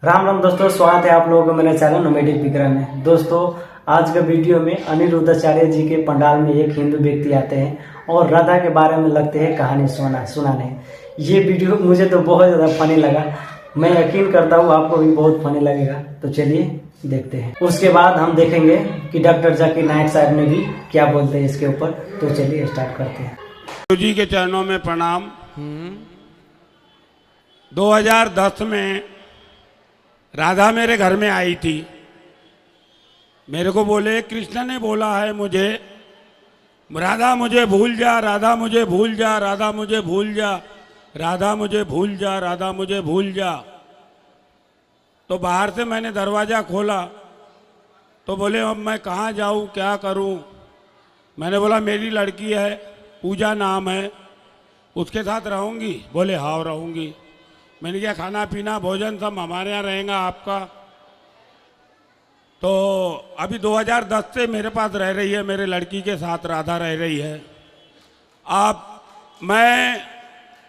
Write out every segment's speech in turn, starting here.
राम राम दोस्तों, स्वागत है आप लोगों को मेरे चैनल नोमेडिक विक्रम में। दोस्तों, आज के वीडियो में अनिरुद्धाचार्य जी के पंडाल में एक हिंदू व्यक्ति आते हैं और राधा के बारे में लगते हैं कहानी सुनाने। ये वीडियो मुझे तो बहुत ज़्यादा फनी लगा। मैं यकीन करता हूँ आपको भी बहुत फनी लगेगा। तो चलिए देखते हैं। उसके बाद हम देखेंगे कि डॉक्टर जाकिर नायक साहब ने भी क्या बोलते हैं इसके ऊपर। तो चलिए स्टार्ट करते हैं। गुरु जी के चरणों में प्रणाम। 2010 में राधा मेरे घर में आई थी। मेरे को बोले, कृष्ण ने बोला है मुझे, राधा मुझे भूल जा, राधा मुझे भूल जा, राधा मुझे भूल जा, राधा मुझे भूल जा, राधा मुझे भूल जा। तो बाहर से मैंने दरवाज़ा खोला तो बोले, अब मैं कहाँ जाऊँ, क्या करूँ। मैंने बोला, मेरी लड़की है, पूजा नाम है, उसके साथ रहूँगी। बोले हाँ रहूँगी। मैंने क्या, खाना पीना भोजन सब हमारे यहाँ रहेगा आपका। तो अभी 2010 से मेरे पास रह रही है, मेरे लड़की के साथ राधा रह रही है। मैं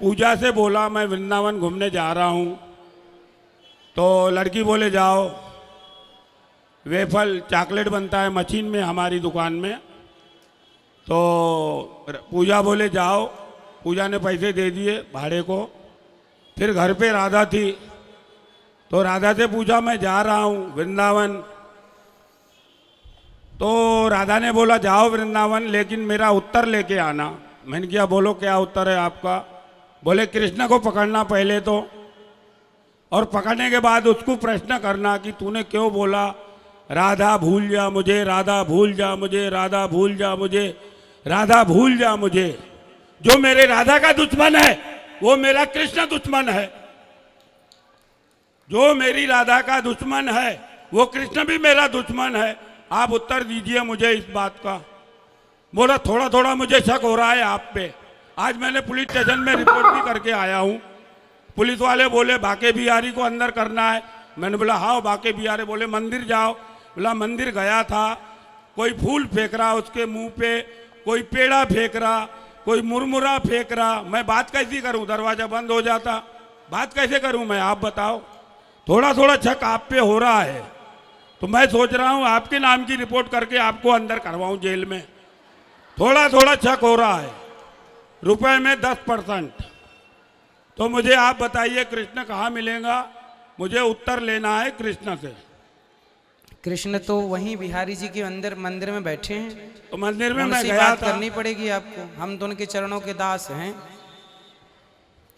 पूजा से बोला मैं वृंदावन घूमने जा रहा हूँ। तो लड़की बोले जाओ, वेफल चॉकलेट बनता है मशीन में हमारी दुकान में। तो पूजा बोले जाओ, पूजा ने पैसे दे दिए भाड़े को। फिर घर पे राधा थी तो राधा से पूछा मैं जा रहा हूँ वृंदावन। तो राधा ने बोला जाओ वृंदावन, लेकिन मेरा उत्तर लेके आना। मैंने किया, बोलो क्या उत्तर है आपका। बोले, कृष्ण को पकड़ना पहले तो, और पकड़ने के बाद उसको प्रश्न करना कि तूने क्यों बोला राधा भूल जा मुझे, राधा भूल जा मुझे, राधा भूल जा मुझे, राधा भूल जा मुझे। जो मेरे राधा का दुश्मन है वो मेरा कृष्ण दुश्मन है। जो मेरी राधा का दुश्मन है वो कृष्ण भी मेरा दुश्मन है। आप उत्तर दीजिए मुझे इस बात का। बोला, थोड़ा थोड़ा मुझे शक हो रहा है आप पे। आज मैंने पुलिस स्टेशन में रिपोर्ट भी करके आया हूँ। पुलिस वाले बोले बाके बिहारी को अंदर करना है। मैंने बोला हाँ बाके बिहारी। बोले मंदिर जाओ। बोला मंदिर गया था, कोई फूल फेंक रहा उसके मुंह पे, कोई पेड़ा फेंक रहा, कोई मुरमुरा फेंक रहा। मैं बात कैसी करूं, दरवाजा बंद हो जाता। बात कैसे करूं मैं, आप बताओ। थोड़ा थोड़ा शक आप पे हो रहा है तो मैं सोच रहा हूं आपके नाम की रिपोर्ट करके आपको अंदर करवाऊं जेल में। थोड़ा थोड़ा शक हो रहा है। रुपए में 10%। तो मुझे आप बताइए कृष्ण कहाँ मिलेगा। मुझे उत्तर लेना है कृष्ण से। कृष्ण तो वहीं बिहारी जी के अंदर मंदिर में बैठे हैं। तो मंदिर में मैं उनसे गया बात था। करनी पड़ेगी आपको। हम तो उनके चरणों के दास हैं।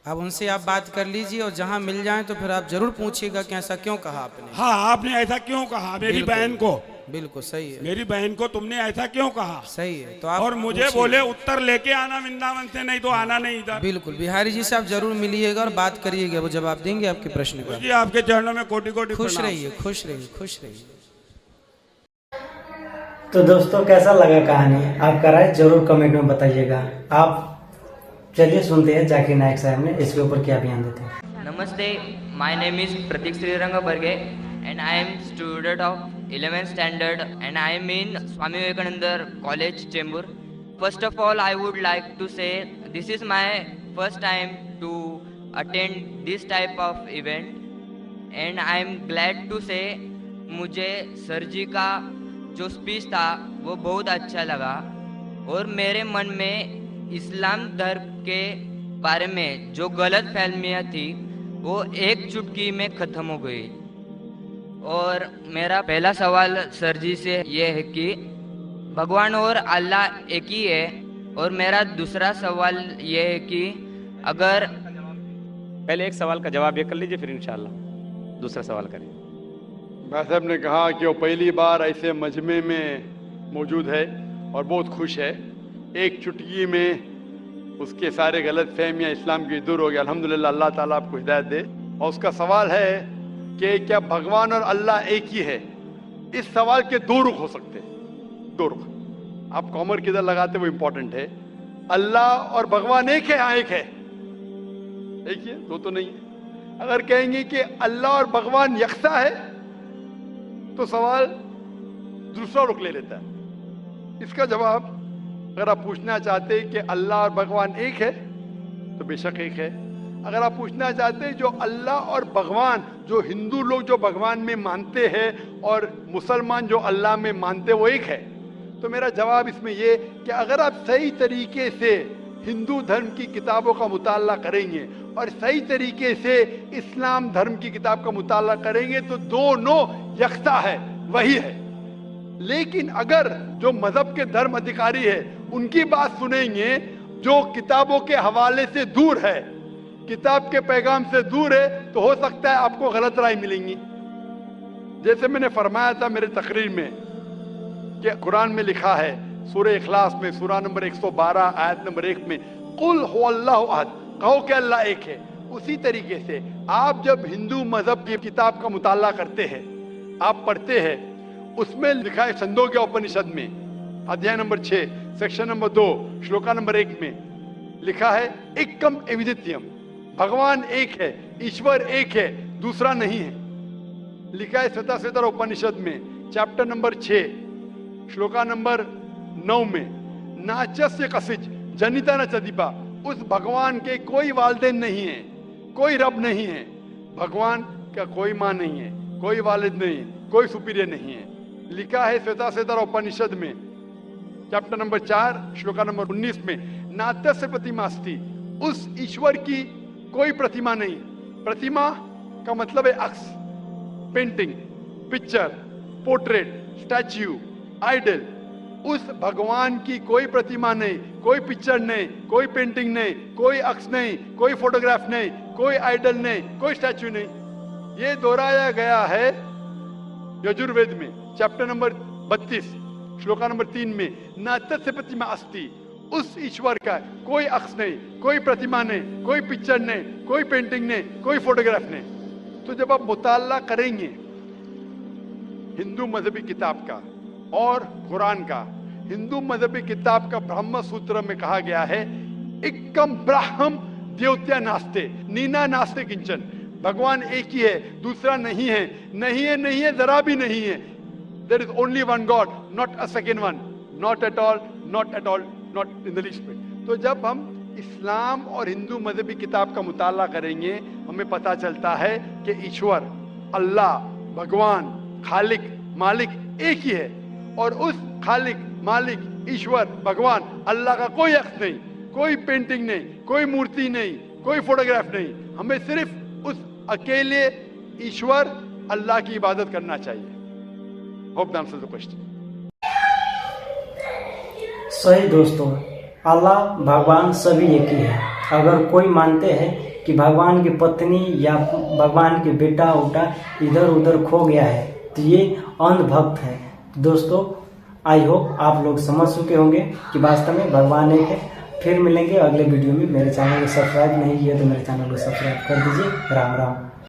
अब उनसे आप बात कर लीजिए और जहां मिल जाए तो फिर आप जरूर पूछिएगा कि ऐसा क्यों कहा आपने। हाँ, आपने ऐसा क्यों कहा मेरी बहन को। बिल्कुल सही है। मेरी बहन को तुमने ऐसा क्यों कहा। सही है। तो आप और मुझे बोले उत्तर लेके आना वृंदावन से, नहीं तो आना नहीं इधर। बिल्कुल बिहारी जी से आप जरूर मिलिएगा और बात करिएगा, वो जवाब देंगे आपके प्रश्न का। जी, आपके चरणों में कोटि कोटि खुश प्रणाम। रहिए, खुश रहिए, खुश रहिए। तो दोस्तों, कैसा लगा कहानी, आपका राय जरूर कमेंट में बताइएगा। आप चलिए सुनते हैं जाकिर नायक साहब ने इसके ऊपर क्या बयान देते हैं। नमस्ते, my name is Prateek Shrirang Barge and I am student of 11th standard and I am in Swami Vivekananda college Chembur. First of all, I would like to say this is my first time to attend this type of event and I am glad to say मुझे sir जी का जो speech था वो बहुत अच्छा लगा और मेरे मन में इस्लाम धर्म के बारे में जो गलत फहमियाँ थी वो एक चुटकी में ख़त्म हो गई। और मेरा पहला सवाल सर जी से ये है कि भगवान और अल्लाह एक ही है। और मेरा दूसरा सवाल ये है कि अगर पहले एक सवाल का जवाब ये कर लीजिए, फिर इंशाल्लाह दूसरा सवाल करिए। भाई साहब ने कहा कि वो पहली बार ऐसे मजमे में मौजूद है और बहुत खुश है। एक चुटकी में उसके सारे गलत फहमियाँ इस्लाम की दूर हो गया। अल्हम्दुलिल्लाह, अल्लाह ताला आपको हिदायत दे। और उसका सवाल है कि क्या भगवान और अल्लाह एक ही है। इस सवाल के दो रुख हो सकते हैं, दो रुख। आप कॉमर किधर लगाते वो इंपॉर्टेंट है। अल्लाह और भगवान एक है, हाँ एक है, एक ही है, दो तो नहीं है। अगर कहेंगे कि अल्लाह और भगवान यकसा है तो सवाल दूसरा रुख ले लेता है। इसका जवाब अगर आप पूछना चाहते हैं कि अल्लाह और भगवान एक है तो बेशक एक है। अगर आप पूछना चाहते हैं जो अल्लाह और भगवान, जो हिंदू लोग जो भगवान में मानते हैं और मुसलमान जो अल्लाह में मानते वो एक है, तो मेरा जवाब इसमें ये कि अगर आप सही तरीके से हिंदू धर्म की किताबों का मुताला करेंगे और सही तरीके से इस्लाम धर्म की किताब का मुताला करेंगे तो दोनों यकसा है, वही है। लेकिन अगर जो मजहब के धर्म अधिकारी है उनकी बात सुनेंगे, जो किताबों के हवाले से दूर है, किताब के पैगाम से दूर है, तो हो सकता है आपको गलत राय मिलेंगी। जैसे मैंने फरमाया था मेरे तकरीर में कि कुरान में लिखा है सूरह इखलास में सूरह नंबर 112 आयत नंबर 1 में कुल हुवल्लाहु अहद, कहो कि अल्लाह एक है। उसी तरीके से आप जब हिंदू मजहब की किताब का मुताला करते हैं, आप पढ़ते हैं, उसमें लिखा है छंदोग्य उपनिषद में अध्याय number 6 section number 2 shloka number 1 में लिखा है एकम एविदित्यम, भगवान एक है, ईश्वर एक है, दूसरा नहीं है। लिखा है श्वेता उपनिषद में चैप्टर नंबर 6 श्लोका नंबर 9 में नाचस्य कसिज जनिता न चदीपा, उस भगवान के कोई वालिदैन नहीं है, कोई रब नहीं है, भगवान का कोई माँ नहीं है, कोई वालिद नहीं है, कोई सुपीरियर नहीं है। लिखा है श्वेता उपनिषद में चैप्टर नंबर 4 श्लोका नंबर 19 में नात्यस्य प्रतिमास्ति, उस ईश्वर की कोई प्रतिमा नहीं। प्रतिमा का मतलब है अक्स, painting, picture, portrait, statue, idol. उस भगवान की कोई प्रतिमा नहीं, कोई पिक्चर नहीं, कोई पेंटिंग नहीं, कोई अक्स नहीं, कोई फोटोग्राफ नहीं, कोई आइडल नहीं, कोई स्टैच्यू नहीं। ये दोहराया गया है यजुर्वेद में चैप्टर नंबर 32 श्लोका नंबर 3 में नात्यस्य प्रतिमा अस्ति, उस ईश्वर का कोई अक्स नहीं, कोई प्रतिमा नहीं, कोई पिक्चर नहीं, कोई पेंटिंग नहीं, कोई फोटोग्राफ नहीं। तो जब आप मुताला करेंगे हिंदू मजहबी किताब का और कुरान का, हिंदू मजहबी किताब का ब्रह्म सूत्र में कहा गया है एकम ब्राह्म द्योत्या नास्ते नीना नास्ते किंचन, भगवान एक ही है, दूसरा नहीं है, नहीं है, नहीं है, जरा भी नहीं है। There is only one God, not a second one, not at all, not at all, not in the least bit. तो जब हम इस्लाम और हिंदू मजहबी किताब का मुताला करेंगे, हमें पता चलता है कि ईश्वर, अल्लाह, भगवान, खालिक, मालिक एक ही है, और उस खालिक, मालिक, ईश्वर, भगवान, अल्लाह का कोई अक्स नहीं, कोई पेंटिंग नहीं, कोई मूर्ति नहीं, कोई फोटोग्राफ नहीं। हमें सिर्फ उस अकेले ईश्वर अल्लाह की इबादत करना चाहिए। Hope that answers the question. सही दोस्तों, अल्लाह भगवान सभी एक ही है। अगर कोई मानते हैं कि भगवान की पत्नी या भगवान के बेटा उटा इधर उधर खो गया है तो ये अंधभक्त है। दोस्तों, आई होप आप लोग समझ चुके होंगे कि वास्तव में भगवान एक है। फिर मिलेंगे अगले वीडियो में। मेरे चैनल को सब्सक्राइब नहीं किया तो मेरे चैनल को सब्सक्राइब कर दीजिए। राम राम।